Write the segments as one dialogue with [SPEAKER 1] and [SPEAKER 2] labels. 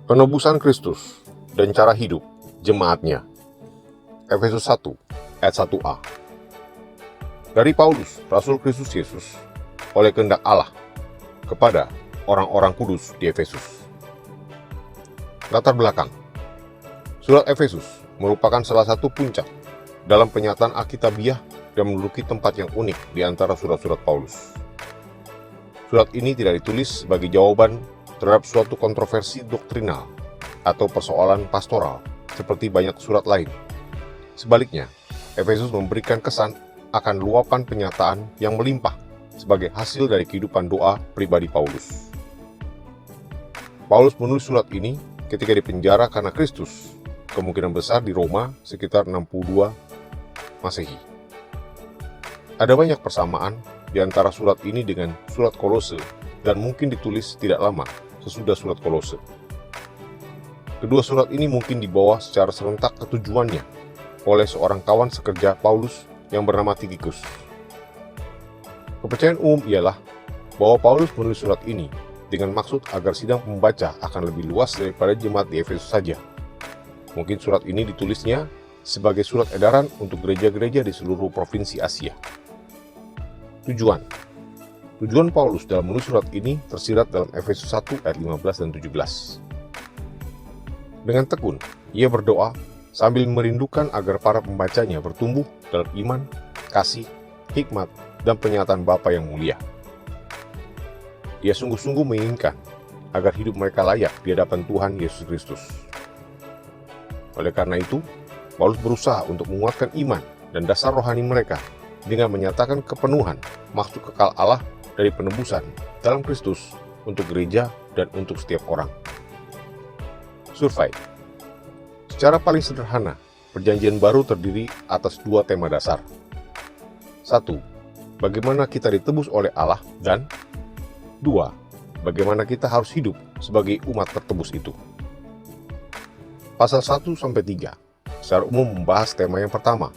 [SPEAKER 1] Penebusan Kristus dan cara hidup jemaatnya. Efesus 1 ayat 1a. Dari Paulus, Rasul Kristus Yesus, oleh kehendak Allah, kepada orang-orang kudus di Efesus. Latar belakang. Surat Efesus merupakan salah satu puncak dalam penyataan Alkitabiah dan menduduki tempat yang unik di antara surat-surat Paulus. Surat ini tidak ditulis sebagai jawaban terhadap suatu kontroversi doktrinal atau persoalan pastoral seperti banyak surat lain. Sebaliknya, Efesus memberikan kesan akan luapan penyataan yang melimpah sebagai hasil dari kehidupan doa pribadi Paulus. Paulus menulis surat ini ketika dipenjara karena Kristus, kemungkinan besar di Roma sekitar 62 Masehi. Ada banyak persamaan di antara surat ini dengan surat Kolose dan mungkin ditulis tidak lama sesudah surat Kolose. Kedua surat ini mungkin dibawa secara serentak ke tujuannya oleh seorang kawan sekerja Paulus yang bernama Tikhikus. Kepercayaan umum ialah bahwa Paulus menulis surat ini dengan maksud agar sidang pembaca akan lebih luas daripada jemaat di Efesus saja. Mungkin surat ini ditulisnya sebagai surat edaran untuk gereja-gereja di seluruh provinsi Asia. Tujuan Paulus dalam menulis surat ini tersirat dalam Efesus 1 ayat 15 dan 17. Dengan tekun, ia berdoa sambil merindukan agar para pembacanya bertumbuh dalam iman, kasih, hikmat, dan penyataan Bapa yang mulia. Ia sungguh-sungguh menginginkan agar hidup mereka layak di hadapan Tuhan Yesus Kristus. Oleh karena itu, Paulus berusaha untuk menguatkan iman dan dasar rohani mereka dengan menyatakan kepenuhan maksud kekal Allah dari penebusan dalam Kristus untuk gereja dan untuk setiap orang. Survei. Secara paling sederhana, Perjanjian Baru terdiri atas dua tema dasar. 1. Bagaimana kita ditebus oleh Allah, dan 2. Bagaimana kita harus hidup sebagai umat tertebus itu. Pasal 1-3 secara umum membahas tema yang pertama,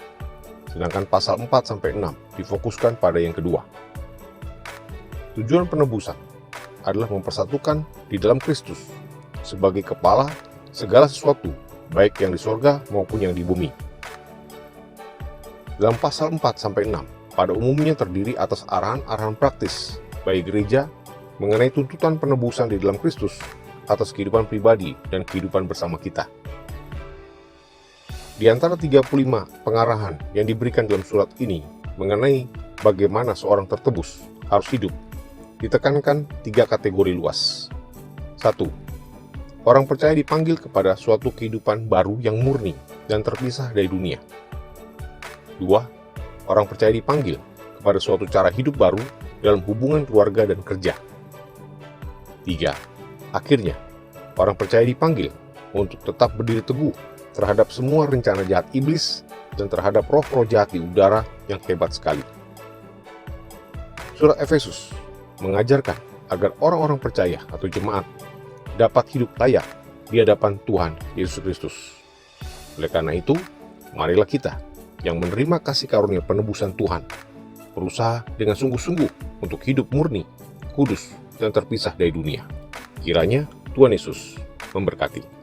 [SPEAKER 1] sedangkan pasal 4-6 difokuskan pada yang kedua. Tujuan penebusan adalah mempersatukan di dalam Kristus sebagai kepala segala sesuatu, baik yang di sorga maupun yang di bumi. Dalam pasal 4-6 pada umumnya terdiri atas arahan-arahan praktis bagi gereja mengenai tuntutan penebusan di dalam Kristus atas kehidupan pribadi dan kehidupan bersama kita. Di antara 35 pengarahan yang diberikan dalam surat ini mengenai bagaimana seorang tertebus harus hidup, ditekankan 3 kategori luas. 1. Orang percaya dipanggil kepada suatu kehidupan baru yang murni dan terpisah dari dunia. 2. Orang percaya dipanggil kepada suatu cara hidup baru dalam hubungan keluarga dan kerja. 3. Akhirnya, orang percaya dipanggil untuk tetap berdiri teguh terhadap semua rencana jahat iblis dan terhadap roh-roh jahat di udara yang hebat sekali. Surat Efesus mengajarkan agar orang-orang percaya atau jemaat dapat hidup layak di hadapan Tuhan Yesus Kristus. Oleh karena itu, marilah kita yang menerima kasih karunia penebusan Tuhan berusaha dengan sungguh-sungguh untuk hidup murni, kudus, dan terpisah dari dunia. Kiranya Tuhan Yesus memberkati.